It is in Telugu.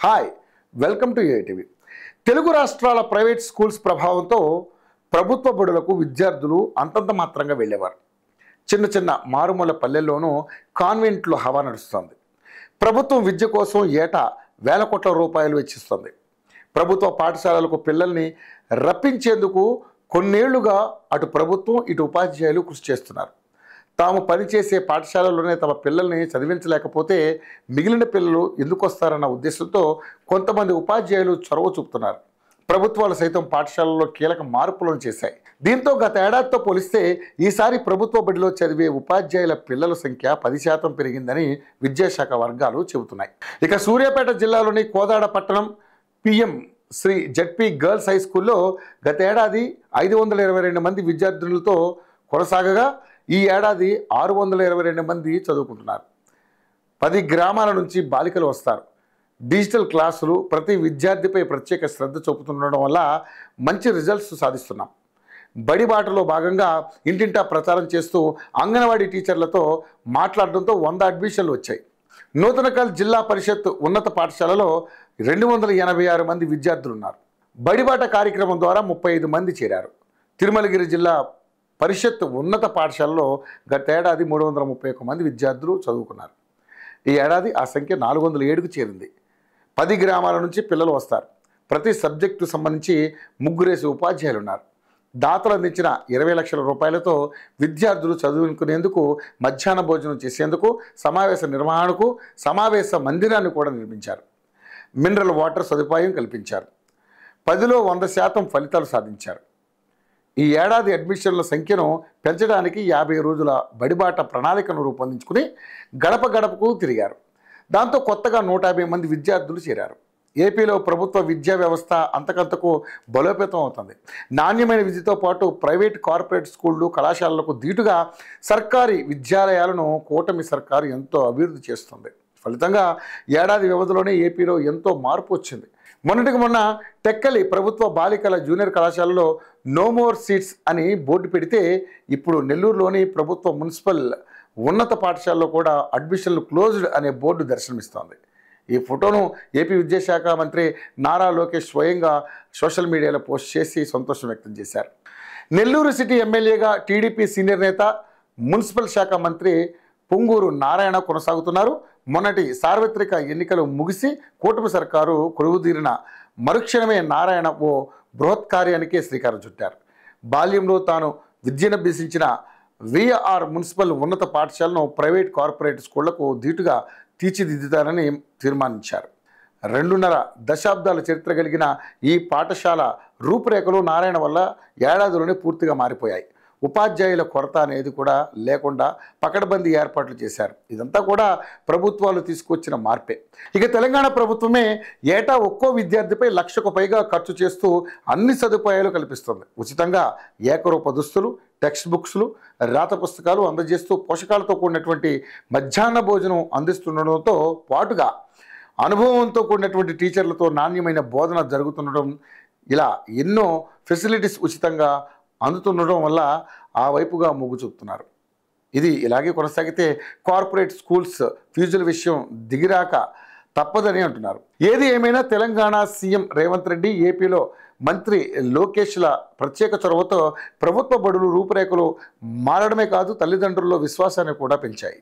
Hi welcome to ATV. Telugu రాష్ట్రాల ప్రైవేట్ స్కూల్స్ ప్రభావంతో ప్రభుత్వ బడులకు విద్యార్థులు అంతంత మాత్రంగా వెళ్ళేవారు. చిన్న చిన్న మారుమూల పల్లెల్లోనూ కాన్వెంట్లు హవా నడుస్తుంది. ప్రభుత్వం విద్య కోసం ఏటా వేల కోట్ల రూపాయలు వెచ్చిస్తుంది. ప్రభుత్వ పాఠశాలలకు పిల్లల్ని రప్పించేందుకు కొన్నేళ్లుగా అటు ప్రభుత్వం ఇటు ఉపాధ్యాయులు కృషి చేస్తున్నారు. తాము పనిచేసే పాఠశాలలోనే తమ పిల్లల్ని చదివించలేకపోతే మిగిలిన పిల్లలు ఎందుకు వస్తారన్న ఉద్దేశంతో కొంతమంది ఉపాధ్యాయులు చొరవ చూపుతున్నారు. ప్రభుత్వాలు సైతం పాఠశాలల్లో కీలక మార్పులను చేశాయి. దీంతో గత ఏడాదితో పోలిస్తే ఈసారి ప్రభుత్వ బడిలో చదివే ఉపాధ్యాయుల పిల్లల సంఖ్య 10% పెరిగిందని విద్యాశాఖ వర్గాలు చెబుతున్నాయి. ఇక సూర్యాపేట జిల్లాలోని కోదాడ పట్టణం PM Shri ZP girls high స్కూల్లో గత ఏడాది 522 మంది విద్యార్థులతో కొనసాగగా ఈ ఏడాది 622 మంది చదువుకుంటున్నారు. 10 గ్రామాల నుంచి బాలికలు వస్తారు. డిజిటల్ క్లాసులు ప్రతి విద్యార్థిపై ప్రత్యేక శ్రద్ధ చూపుతుండడం వల్ల మంచి రిజల్ట్స్ సాధిస్తున్నాం. బడి బాటలో భాగంగా ఇంటింటా ప్రచారం చేస్తూ అంగన్వాడీ టీచర్లతో మాట్లాడడంతో 100 అడ్మిషన్లు వచ్చాయి. నూతనకల్ జిల్లా పరిషత్ ఉన్నత పాఠశాలలో 286 మంది విద్యార్థులు ఉన్నారు. బడిబాట కార్యక్రమం ద్వారా 35 మంది చేరారు. తిరుమలగిరి జిల్లా పరిషత్ ఉన్నత పాఠశాలలో గత ఏడాది 331 మంది విద్యార్థులు చదువుకున్నారు. ఈ ఏడాది ఆ సంఖ్య 407కు చేరింది. 10 గ్రామాల నుంచి పిల్లలు వస్తారు. ప్రతి సబ్జెక్టు సంబంధించి 3 ఉపాధ్యాయులు ఉన్నారు. దాతలు అందించిన 20 లక్షల రూపాయలతో విద్యార్థులు చదువుకునేందుకు, మధ్యాహ్న భోజనం చేసేందుకు, సమావేశ నిర్వహణకు సమావేశ మందిరాన్ని కూడా నిర్మించారు. మినరల్ వాటర్ సదుపాయం కల్పించారు. 10లో 100% ఫలితాలు సాధించారు. ఈ ఏడాది అడ్మిషన్ల సంఖ్యను పెంచడానికి 50 రోజుల బడిబాట ప్రణాళికను రూపొందించుకుని గడప గడపకు తిరిగారు. దాంతో కొత్తగా 150 మంది విద్యార్థులు చేరారు. ఏపీలో ప్రభుత్వ విద్యా వ్యవస్థ అంతకంతకు బలోపేతం అవుతుంది. నాణ్యమైన విద్యతో పాటు ప్రైవేట్ కార్పొరేట్ స్కూళ్ళు, కళాశాలలకు ధీటుగా సర్కారీ విద్యాలయాలను కూటమి సర్కారు ఎంతో అభివృద్ధి చేస్తుంది. ఫలితంగా ఏడాది వ్యవధిలోనే ఏపీలో ఎంతో మార్పు వచ్చింది. మొన్నటికి మొన్న టెక్కలి ప్రభుత్వ బాలికల జూనియర్ కళాశాలలో నో మోర్ సీట్స్ అని బోర్డు పెడితే ఇప్పుడు నెల్లూరులోని ప్రభుత్వ మున్సిపల్ ఉన్నత పాఠశాలలో కూడా అడ్మిషన్లు క్లోజ్డ్ అనే బోర్డు దర్శనమిస్తోంది. ఈ ఫోటోను ఏపీ విద్యాశాఖ మంత్రి నారా లోకేష్ స్వయంగా సోషల్ మీడియాలో పోస్ట్ చేసి సంతోషం వ్యక్తం చేశారు. నెల్లూరు సిటీ ఎమ్మెల్యేగా టీడీపీ సీనియర్ నేత, మున్సిపల్ శాఖ మంత్రి పొంగూరు నారాయణ కొనసాగుతున్నారు. మొన్నటి సార్వత్రిక ఎన్నికలు ముగిసి కూటమి సర్కారు కొలువుదీరిన మరుక్షణమే నారాయణ ఓ బృహత్ కార్యానికే శ్రీకారం చుట్టారు. బాల్యంలో తాను విద్యనభ్యసించిన విఆర్ మున్సిపల్ ఉన్నత పాఠశాలను ప్రైవేట్ కార్పొరేట్ స్కూళ్లకు ధీటుగా తీర్చిదిద్దుతారని తీర్మానించారు. 2.5 దశాబ్దాల చరిత్ర కలిగిన ఈ పాఠశాల రూపురేఖలు నారాయణ వల్ల ఏడాదిలోనే పూర్తిగా మారిపోయాయి. ఉపాధ్యాయుల కొరత అనేది కూడా లేకుండా పకడ్బందీ ఏర్పాట్లు చేశారు. ఇదంతా కూడా ప్రభుత్వాలు తీసుకొచ్చిన మార్పే. ఇక తెలంగాణ ప్రభుత్వమే ఏటా ఒక్కో విద్యార్థిపై 1,00,000కు పైగా ఖర్చు చేస్తూ అన్ని సదుపాయాలు కల్పిస్తుంది. ఉచితంగా ఏకరూప దుస్తులు, టెక్స్ట్ బుక్స్లు, రాత పుస్తకాలు అందజేస్తూ పోషకాలతో కూడినటువంటి మధ్యాహ్న భోజనం అందిస్తుండడంతో పాటుగా అనుభవంతో కూడినటువంటి టీచర్లతో నాణ్యమైన బోధన జరుగుతుండడం, ఇలా ఎన్నో ఫెసిలిటీస్ ఉచితంగా అందుతుండడం వల్ల ఆ వైపుగా మొగ్గు చూపుతున్నారు. ఇది ఇలాగే కొనసాగితే కార్పొరేట్ స్కూల్స్ ఫీజుల విషయం దిగిరాక తప్పదని అంటున్నారు. ఏది ఏమైనా తెలంగాణ సీఎం రేవంత్ రెడ్డి, ఏపీలో మంత్రి లోకేష్ల ప్రత్యేక చొరవతో ప్రభుత్వ బడులు రూపురేఖలు మారడమే కాదు, తల్లిదండ్రుల్లో విశ్వాసాన్ని కూడా పెంచాయి.